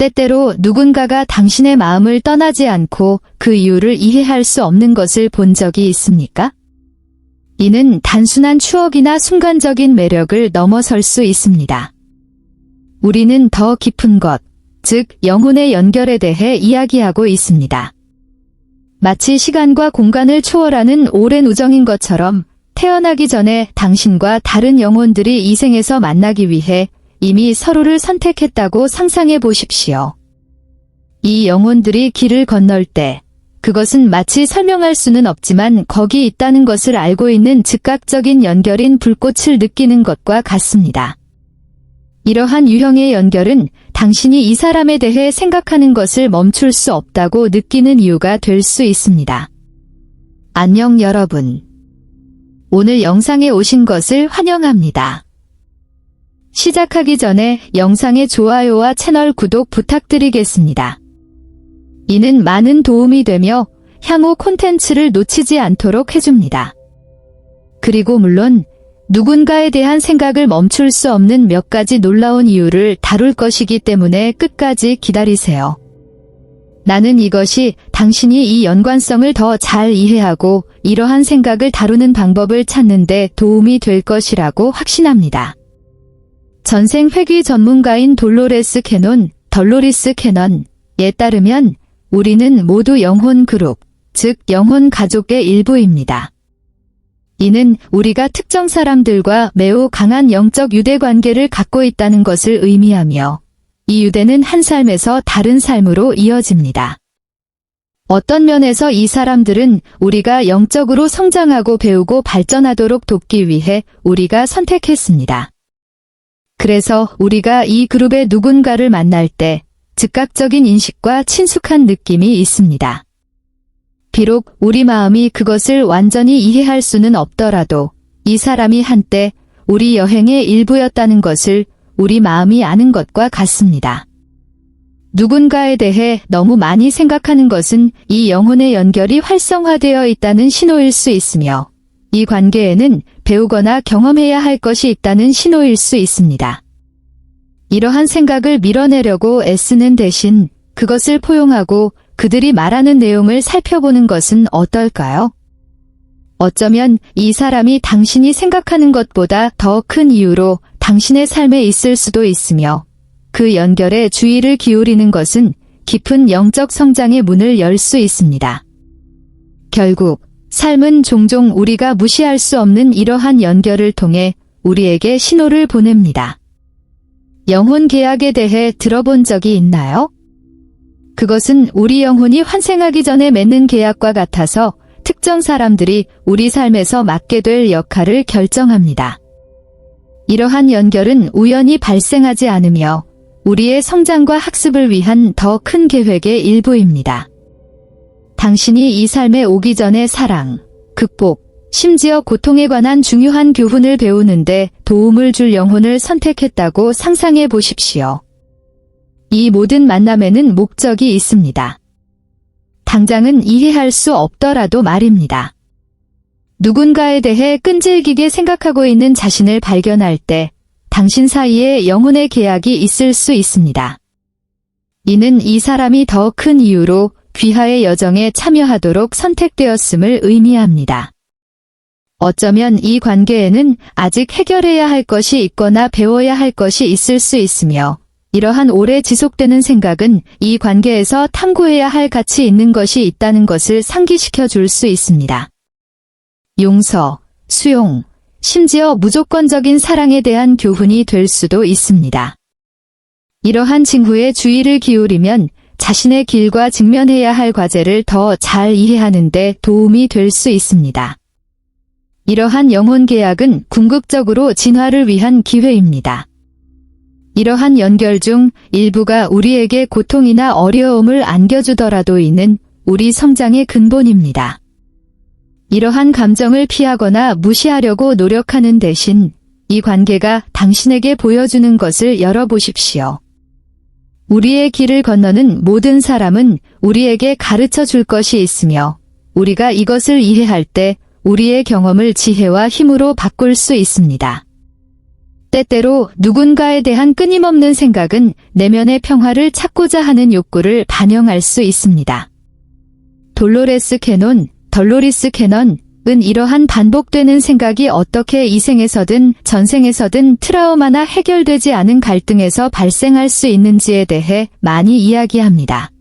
때때로 누군가가 당신의 마음을 떠나지 않고 그 이유를 이해할 수 없는 것을 본 적이 있습니까? 이는 단순한 추억이나 순간적인 매력을 넘어설 수 있습니다. 우리는 더 깊은 것, 즉 영혼의 연결에 대해 이야기하고 있습니다. 마치 시간과 공간을 초월하는 오랜 우정인 것처럼 태어나기 전에 당신과 다른 영혼들이 이 생에서 만나기 위해 이미 서로를 선택했다고 상상해 보십시오. 이 영혼들이 길을 건널 때 그것은 마치 설명할 수는 없지만 거기 있다는 것을 알고 있는 즉각적인 연결인 불꽃을 느끼는 것과 같습니다. 이러한 유형의 연결은 당신이 이 사람에 대해 생각하는 것을 멈출 수 없다고 느끼는 이유가 될 수 있습니다. 안녕 여러분. 오늘 영상에 오신 것을 환영합니다. 시작하기 전에 영상의 좋아요와 채널 구독 부탁드리겠습니다. 이는 많은 도움이 되며 향후 콘텐츠를 놓치지 않도록 해줍니다. 그리고 물론 누군가에 대한 생각을 멈출 수 없는 몇 가지 놀라운 이유를 다룰 것이기 때문에 끝까지 기다리세요. 나는 이것이 당신이 이 연관성을 더 잘 이해하고 이러한 생각을 다루는 방법을 찾는 데 도움이 될 것이라고 확신합니다. 전생 회귀 전문가인 돌로리스 캐넌에 따르면 우리는 모두 영혼 그룹, 즉 영혼 가족의 일부입니다. 이는 우리가 특정 사람들과 매우 강한 영적 유대 관계를 갖고 있다는 것을 의미하며 이 유대는 한 삶에서 다른 삶으로 이어집니다. 어떤 면에서 이 사람들은 우리가 영적으로 성장하고 배우고 발전하도록 돕기 위해 우리가 선택했습니다. 그래서 우리가 이 그룹의 누군가를 만날 때 즉각적인 인식과 친숙한 느낌이 있습니다. 비록 우리 마음이 그것을 완전히 이해할 수는 없더라도 이 사람이 한때 우리 여행의 일부였다는 것을 우리 마음이 아는 것과 같습니다. 누군가에 대해 너무 많이 생각하는 것은 이 영혼의 연결이 활성화되어 있다는 신호일 수 있으며 이 관계에는 배우거나 경험해야 할 것이 있다는 신호일 수 있습니다. 이러한 생각을 밀어내려고 애쓰는 대신 그것을 포용하고 그들이 말하는 내용을 살펴보는 것은 어떨까요? 어쩌면 이 사람이 당신이 생각하는 것보다 더 큰 이유로 당신의 삶에 있을 수도 있으며 그 연결에 주의를 기울이는 것은 깊은 영적 성장의 문을 열 수 있습니다. 결국 삶은 종종 우리가 무시할 수 없는 이러한 연결을 통해 우리에게 신호를 보냅니다. 영혼 계약에 대해 들어본 적이 있나요? 그것은 우리 영혼이 환생하기 전에 맺는 계약과 같아서 특정 사람들이 우리 삶에서 맡게 될 역할을 결정합니다. 이러한 연결은 우연히 발생하지 않으며 우리의 성장과 학습을 위한 더 큰 계획의 일부입니다. 당신이 이 삶에 오기 전에 사랑, 극복, 심지어 고통에 관한 중요한 교훈을 배우는데 도움을 줄 영혼을 선택했다고 상상해 보십시오. 이 모든 만남에는 목적이 있습니다. 당장은 이해할 수 없더라도 말입니다. 누군가에 대해 끈질기게 생각하고 있는 자신을 발견할 때 당신 사이에 영혼의 계약이 있을 수 있습니다. 이는 이 사람이 더 큰 이유로 귀하의 여정에 참여하도록 선택되었음을 의미합니다. 어쩌면 이 관계에는 아직 해결해야 할 것이 있거나 배워야 할 것이 있을 수 있으며 이러한 오래 지속되는 생각은 이 관계에서 탐구해야 할 가치 있는 것이 있다는 것을 상기시켜 줄 수 있습니다. 용서, 수용, 심지어 무조건적인 사랑에 대한 교훈이 될 수도 있습니다. 이러한 징후에 주의를 기울이면 자신의 길과 직면해야 할 과제를 더 잘 이해하는 데 도움이 될 수 있습니다. 이러한 영혼 계약은 궁극적으로 진화를 위한 기회입니다. 이러한 연결 중 일부가 우리에게 고통이나 어려움을 안겨주더라도 이는 우리 성장의 근본입니다. 이러한 감정을 피하거나 무시하려고 노력하는 대신 이 관계가 당신에게 보여주는 것을 열어보십시오. 우리의 길을 건너는 모든 사람은 우리에게 가르쳐 줄 것이 있으며 우리가 이것을 이해할 때 우리의 경험을 지혜와 힘으로 바꿀 수 있습니다. 때때로 누군가에 대한 끊임없는 생각은 내면의 평화를 찾고자 하는 욕구를 반영할 수 있습니다. 돌로리스 캐넌은 이러한 반복되는 생각이 어떻게 이생에서든 전생에서든 트라우마나 해결되지 않은 갈등에서 발생할 수 있는지에 대해 많이 이야기합니다.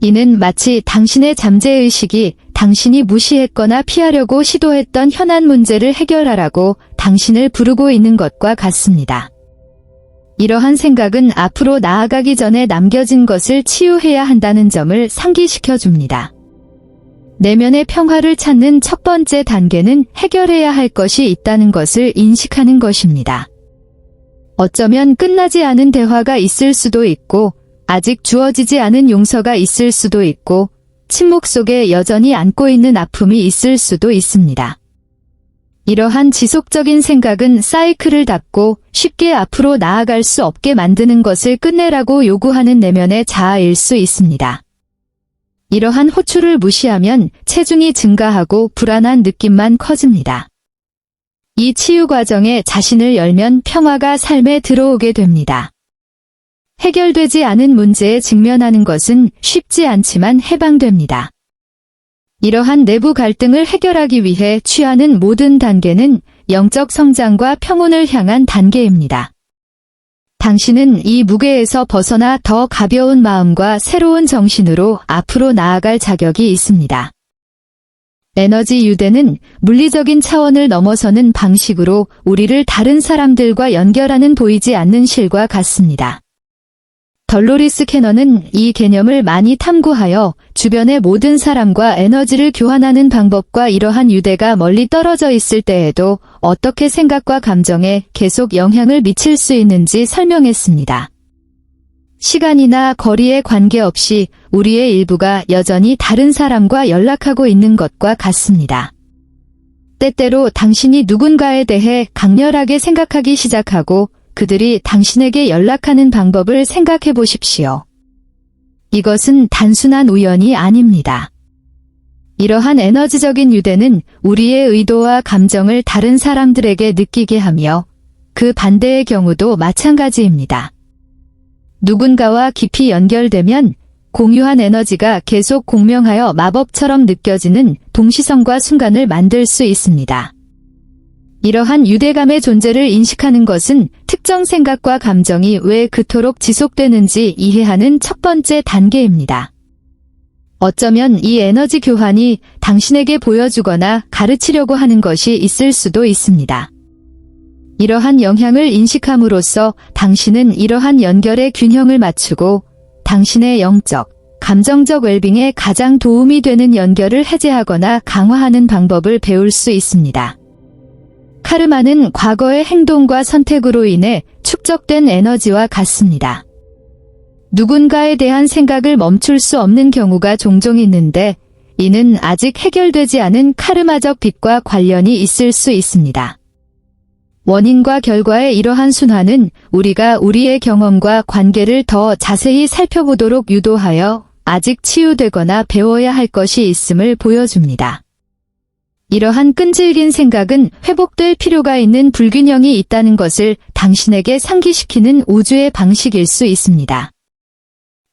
이는 마치 당신의 잠재의식이 당신이 무시했거나 피하려고 시도했던 현안 문제를 해결하라고 당신을 부르고 있는 것과 같습니다. 이러한 생각은 앞으로 나아가기 전에 남겨진 것을 치유해야 한다는 점을 상기시켜 줍니다. 내면의 평화를 찾는 첫 번째 단계는 해결해야 할 것이 있다는 것을 인식하는 것입니다. 어쩌면 끝나지 않은 대화가 있을 수도 있고, 아직 주어지지 않은 용서가 있을 수도 있고, 침묵 속에 여전히 안고 있는 아픔이 있을 수도 있습니다. 이러한 지속적인 생각은 사이클을 닫고 쉽게 앞으로 나아갈 수 없게 만드는 것을 끝내라고 요구하는 내면의 자아일 수 있습니다. 이러한 호출을 무시하면 체중이 증가하고 불안한 느낌만 커집니다. 이 치유 과정에 자신을 열면 평화가 삶에 들어오게 됩니다. 해결되지 않은 문제에 직면하는 것은 쉽지 않지만 해방됩니다. 이러한 내부 갈등을 해결하기 위해 취하는 모든 단계는 영적 성장과 평온을 향한 단계입니다. 당신은 이 무게에서 벗어나 더 가벼운 마음과 새로운 정신으로 앞으로 나아갈 자격이 있습니다. 에너지 유대는 물리적인 차원을 넘어서는 방식으로 우리를 다른 사람들과 연결하는 보이지 않는 실과 같습니다. 돌로리스 캐넌은 이 개념을 많이 탐구하여 주변의 모든 사람과 에너지를 교환하는 방법과 이러한 유대가 멀리 떨어져 있을 때에도 어떻게 생각과 감정에 계속 영향을 미칠 수 있는지 설명했습니다. 시간이나 거리에 관계없이 우리의 일부가 여전히 다른 사람과 연락하고 있는 것과 같습니다. 때때로 당신이 누군가에 대해 강렬하게 생각하기 시작하고 그들이 당신에게 연락하는 방법을 생각해 보십시오. 이것은 단순한 우연이 아닙니다. 이러한 에너지적인 유대는 우리의 의도와 감정을 다른 사람들에게 느끼게 하며 그 반대의 경우도 마찬가지입니다. 누군가와 깊이 연결되면 공유한 에너지가 계속 공명하여 마법처럼 느껴지는 동시성과 순간을 만들 수 있습니다. 이러한 유대감의 존재를 인식하는 것은 특정 생각과 감정이 왜 그토록 지속되는지 이해하는 첫 번째 단계입니다. 어쩌면 이 에너지 교환이 당신에게 보여주거나 가르치려고 하는 것이 있을 수도 있습니다. 이러한 영향을 인식함으로써 당신은 이러한 연결의 균형을 맞추고 당신의 영적, 감정적 웰빙에 가장 도움이 되는 연결을 해제하거나 강화하는 방법을 배울 수 있습니다. 카르마는 과거의 행동과 선택으로 인해 축적된 에너지와 같습니다. 누군가에 대한 생각을 멈출 수 없는 경우가 종종 있는데 이는 아직 해결되지 않은 카르마적 빚과 관련이 있을 수 있습니다. 원인과 결과의 이러한 순환은 우리가 우리의 경험과 관계를 더 자세히 살펴보도록 유도하여 아직 치유되거나 배워야 할 것이 있음을 보여줍니다. 이러한 끈질긴 생각은 회복될 필요가 있는 불균형이 있다는 것을 당신에게 상기시키는 우주의 방식일 수 있습니다.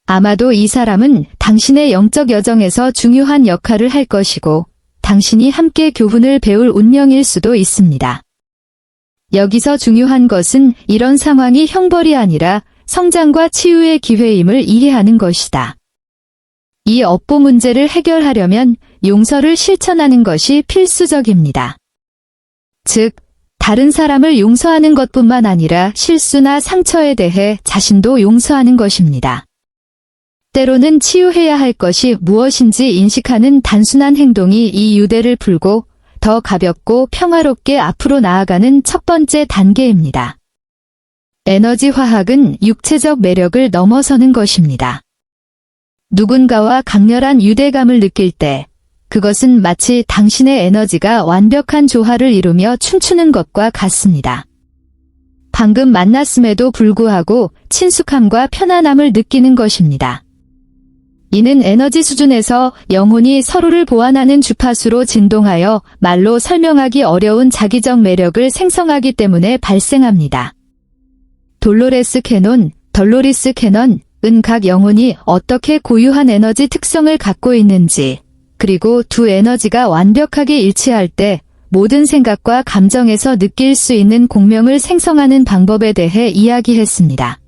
아마도 이 사람은 당신의 영적 여정에서 중요한 역할을 할 것이고 당신이 함께 교훈을 배울 운명일 수도 있습니다. 여기서 중요한 것은 이런 상황이 형벌이 아니라 성장과 치유의 기회임을 이해하는 것이다. 이 업보 문제를 해결하려면 용서를 실천하는 것이 필수적입니다. 즉, 다른 사람을 용서하는 것뿐만 아니라 실수나 상처에 대해 자신도 용서하는 것입니다. 때로는 치유해야 할 것이 무엇인지 인식하는 단순한 행동이 이 유대를 풀고 더 가볍고 평화롭게 앞으로 나아가는 첫 번째 단계입니다. 에너지 화학은 육체적 매력을 넘어서는 것입니다. 누군가와 강렬한 유대감을 느낄 때 그것은 마치 당신의 에너지가 완벽한 조화를 이루며 춤추는 것과 같습니다. 방금 만났음에도 불구하고 친숙함과 편안함을 느끼는 것입니다. 이는 에너지 수준에서 영혼이 서로를 보완하는 주파수로 진동하여 말로 설명하기 어려운 자기적 매력을 생성하기 때문에 발생합니다. 돌로레스 캐논, 덜로리스 캐넌은 각 영혼이 어떻게 고유한 에너지 특성을 갖고 있는지, 그리고 두 에너지가 완벽하게 일치할 때 모든 생각과 감정에서 느낄 수 있는 공명을 생성하는 방법에 대해 이야기했습니다.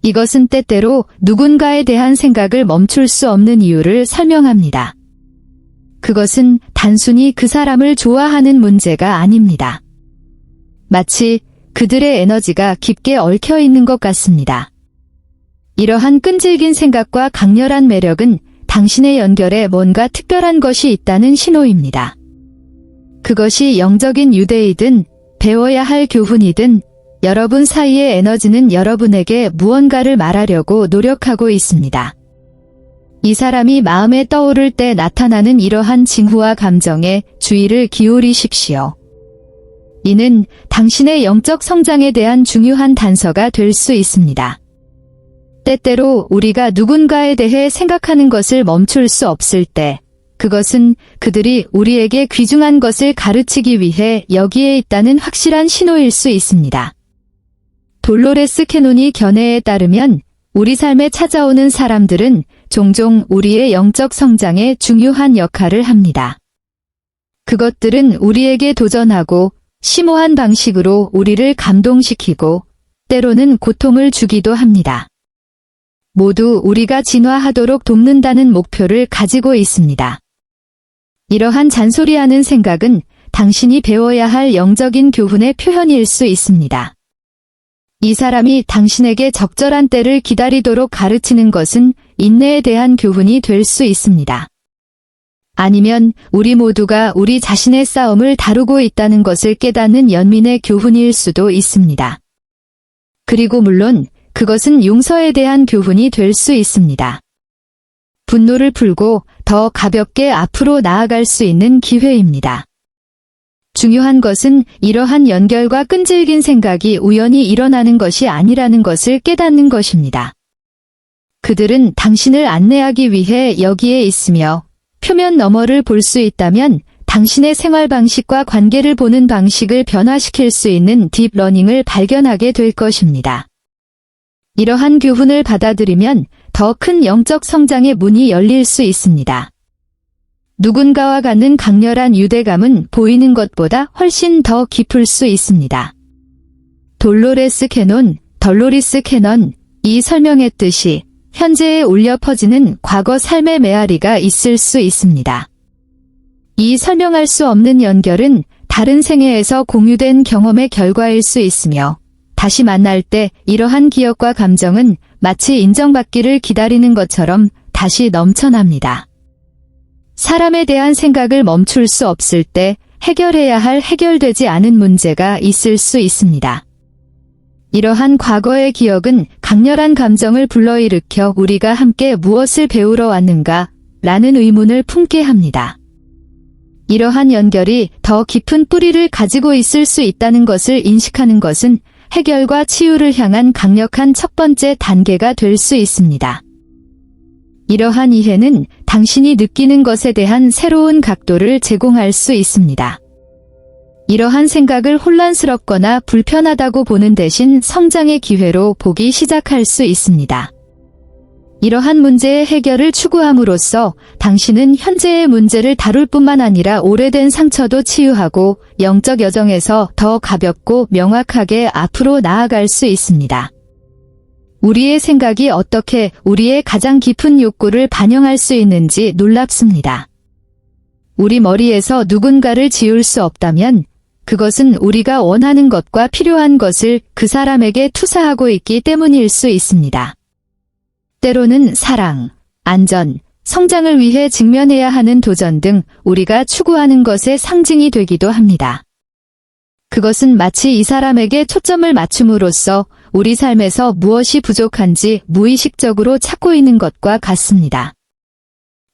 이것은 때때로 누군가에 대한 생각을 멈출 수 없는 이유를 설명합니다. 그것은 단순히 그 사람을 좋아하는 문제가 아닙니다. 마치 그들의 에너지가 깊게 얽혀 있는 것 같습니다. 이러한 끈질긴 생각과 강렬한 매력은 당신의 연결에 뭔가 특별한 것이 있다는 신호입니다. 그것이 영적인 유대이든 배워야 할 교훈이든 여러분 사이의 에너지는 여러분에게 무언가를 말하려고 노력하고 있습니다. 이 사람이 마음에 떠오를 때 나타나는 이러한 징후와 감정에 주의를 기울이십시오. 이는 당신의 영적 성장에 대한 중요한 단서가 될 수 있습니다. 때때로 우리가 누군가에 대해 생각하는 것을 멈출 수 없을 때, 그것은 그들이 우리에게 귀중한 것을 가르치기 위해 여기에 있다는 확실한 신호일 수 있습니다. 돌로레스 캐논이 견해에 따르면 우리 삶에 찾아오는 사람들은 종종 우리의 영적 성장에 중요한 역할을 합니다. 그것들은 우리에게 도전하고 심오한 방식으로 우리를 감동시키고 때로는 고통을 주기도 합니다. 모두 우리가 진화하도록 돕는다는 목표를 가지고 있습니다. 이러한 잔소리하는 생각은 당신이 배워야 할 영적인 교훈의 표현일 수 있습니다. 이 사람이 당신에게 적절한 때를 기다리도록 가르치는 것은 인내에 대한 교훈이 될 수 있습니다. 아니면 우리 모두가 우리 자신의 싸움을 다루고 있다는 것을 깨닫는 연민의 교훈일 수도 있습니다. 그리고 물론 그것은 용서에 대한 교훈이 될 수 있습니다. 분노를 풀고 더 가볍게 앞으로 나아갈 수 있는 기회입니다. 중요한 것은 이러한 연결과 끈질긴 생각이 우연히 일어나는 것이 아니라는 것을 깨닫는 것입니다. 그들은 당신을 안내하기 위해 여기에 있으며 표면 너머를 볼 수 있다면 당신의 생활 방식과 관계를 보는 방식을 변화시킬 수 있는 딥러닝을 발견하게 될 것입니다. 이러한 교훈을 받아들이면 더 큰 영적 성장의 문이 열릴 수 있습니다. 누군가와 갖는 강렬한 유대감은 보이는 것보다 훨씬 더 깊을 수 있습니다. 돌로레스 캐논, 덜로리스 캐넌이 설명했듯이 현재에 울려 퍼지는 과거 삶의 메아리가 있을 수 있습니다. 이 설명할 수 없는 연결은 다른 생애에서 공유된 경험의 결과일 수 있으며 다시 만날 때 이러한 기억과 감정은 마치 인정받기를 기다리는 것처럼 다시 넘쳐납니다. 사람에 대한 생각을 멈출 수 없을 때 해결해야 할 해결되지 않은 문제가 있을 수 있습니다. 이러한 과거의 기억은 강렬한 감정을 불러일으켜 우리가 함께 무엇을 배우러 왔는가 라는 의문을 품게 합니다. 이러한 연결이 더 깊은 뿌리를 가지고 있을 수 있다는 것을 인식하는 것은 해결과 치유를 향한 강력한 첫 번째 단계가 될 수 있습니다. 이러한 이해는 당신이 느끼는 것에 대한 새로운 각도를 제공할 수 있습니다. 이러한 생각을 혼란스럽거나 불편하다고 보는 대신 성장의 기회로 보기 시작할 수 있습니다. 이러한 문제의 해결을 추구함으로써 당신은 현재의 문제를 다룰 뿐만 아니라 오래된 상처도 치유하고 영적 여정에서 더 가볍고 명확하게 앞으로 나아갈 수 있습니다. 우리의 생각이 어떻게 우리의 가장 깊은 욕구를 반영할 수 있는지 놀랍습니다. 우리 머리에서 누군가를 지울 수 없다면 그것은 우리가 원하는 것과 필요한 것을 그 사람에게 투사하고 있기 때문일 수 있습니다. 때로는 사랑, 안전, 성장을 위해 직면해야 하는 도전 등 우리가 추구하는 것의 상징이 되기도 합니다. 그것은 마치 이 사람에게 초점을 맞춤으로써 우리 삶에서 무엇이 부족한지 무의식적으로 찾고 있는 것과 같습니다.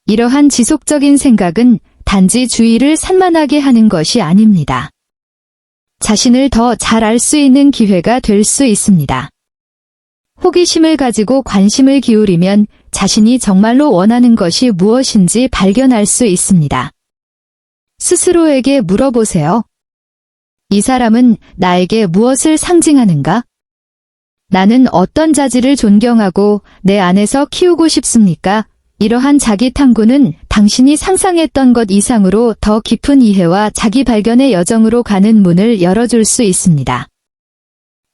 이러한 지속적인 생각은 단지 주의를 산만하게 하는 것이 아닙니다. 자신을 더 잘 알 수 있는 기회가 될 수 있습니다. 호기심을 가지고 관심을 기울이면 자신이 정말로 원하는 것이 무엇인지 발견할 수 있습니다. 스스로에게 물어보세요. 이 사람은 나에게 무엇을 상징하는가? 나는 어떤 자질을 존경하고 내 안에서 키우고 싶습니까? 이러한 자기 탐구는 당신이 상상했던 것 이상으로 더 깊은 이해와 자기 발견의 여정으로 가는 문을 열어줄 수 있습니다.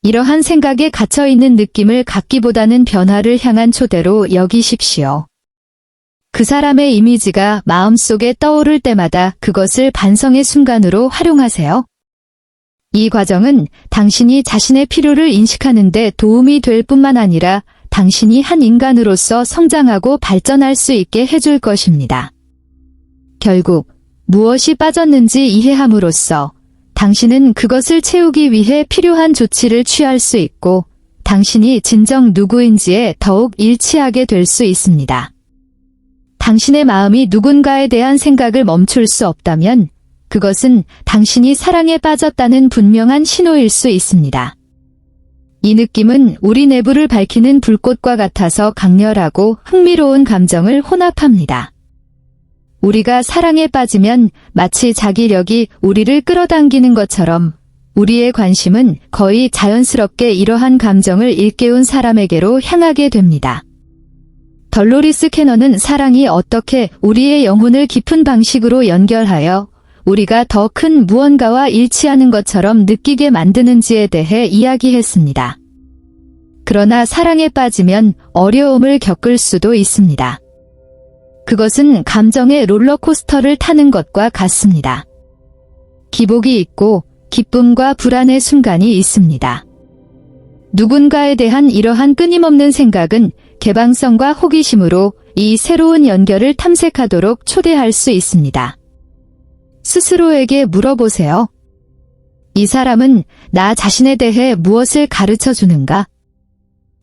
이러한 생각에 갇혀있는 느낌을 갖기보다는 변화를 향한 초대로 여기십시오. 그 사람의 이미지가 마음속에 떠오를 때마다 그것을 반성의 순간으로 활용하세요. 이 과정은 당신이 자신의 필요를 인식하는 데 도움이 될 뿐만 아니라 당신이 한 인간으로서 성장하고 발전할 수 있게 해줄 것입니다. 결국 무엇이 빠졌는지 이해함으로써 당신은 그것을 채우기 위해 필요한 조치를 취할 수 있고 당신이 진정 누구인지에 더욱 일치하게 될 수 있습니다. 당신의 마음이 누군가에 대한 생각을 멈출 수 없다면 그것은 당신이 사랑에 빠졌다는 분명한 신호일 수 있습니다. 이 느낌은 우리 내부를 밝히는 불꽃과 같아서 강렬하고 흥미로운 감정을 혼합합니다. 우리가 사랑에 빠지면 마치 자기력이 우리를 끌어당기는 것처럼 우리의 관심은 거의 자연스럽게 이러한 감정을 일깨운 사람에게로 향하게 됩니다. 덜로리스 캐넌은 사랑이 어떻게 우리의 영혼을 깊은 방식으로 연결하여 우리가 더 큰 무언가와 일치하는 것처럼 느끼게 만드는지에 대해 이야기했습니다. 그러나 사랑에 빠지면 어려움을 겪을 수도 있습니다. 그것은 감정의 롤러코스터를 타는 것과 같습니다. 기복이 있고 기쁨과 불안의 순간이 있습니다. 누군가에 대한 이러한 끊임없는 생각은 개방성과 호기심으로 이 새로운 연결을 탐색하도록 초대할 수 있습니다. 스스로에게 물어보세요. 이 사람은 나 자신에 대해 무엇을 가르쳐 주는가?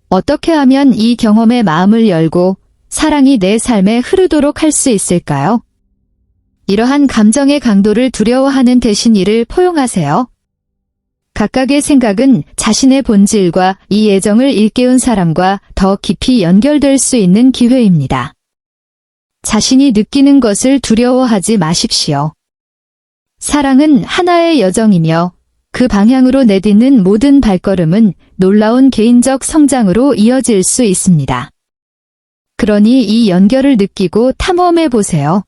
어떻게 하면 이 경험에 마음을 열고 사랑이 내 삶에 흐르도록 할 수 있을까요? 이러한 감정의 강도를 두려워하는 대신 이를 포용하세요. 각각의 생각은 자신의 본질과 이 애정을 일깨운 사람과 더 깊이 연결될 수 있는 기회입니다. 자신이 느끼는 것을 두려워하지 마십시오. 사랑은 하나의 여정이며 그 방향으로 내딛는 모든 발걸음은 놀라운 개인적 성장으로 이어질 수 있습니다. 그러니 이 연결을 느끼고 탐험해 보세요.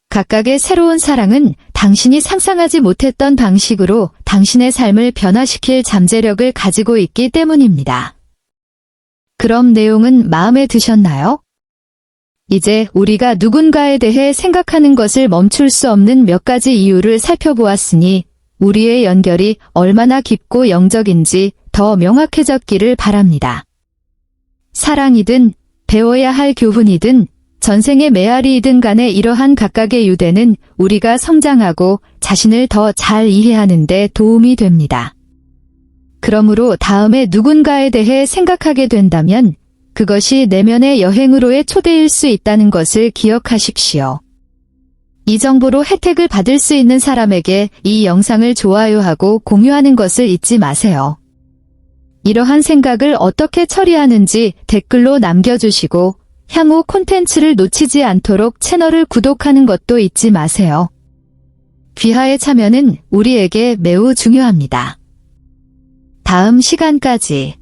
각각의 새로운 사랑은 당신이 상상하지 못했던 방식으로 당신의 삶을 변화시킬 잠재력을 가지고 있기 때문입니다. 그럼 내용은 마음에 드셨나요? 이제 우리가 누군가에 대해 생각하는 것을 멈출 수 없는 몇 가지 이유를 살펴보았으니 우리의 연결이 얼마나 깊고 영적인지 더 명확해졌기를 바랍니다. 사랑이든 배워야 할 교훈이든 전생의 메아리이든 간에 이러한 각각의 유대는 우리가 성장하고 자신을 더 잘 이해하는 데 도움이 됩니다. 그러므로 다음에 누군가에 대해 생각하게 된다면 그것이 내면의 여행으로의 초대일 수 있다는 것을 기억하십시오. 이 정보로 혜택을 받을 수 있는 사람에게 이 영상을 좋아요하고 공유하는 것을 잊지 마세요. 이러한 생각을 어떻게 처리하는지 댓글로 남겨주시고 향후 콘텐츠를 놓치지 않도록 채널을 구독하는 것도 잊지 마세요. 귀하의 참여는 우리에게 매우 중요합니다. 다음 시간까지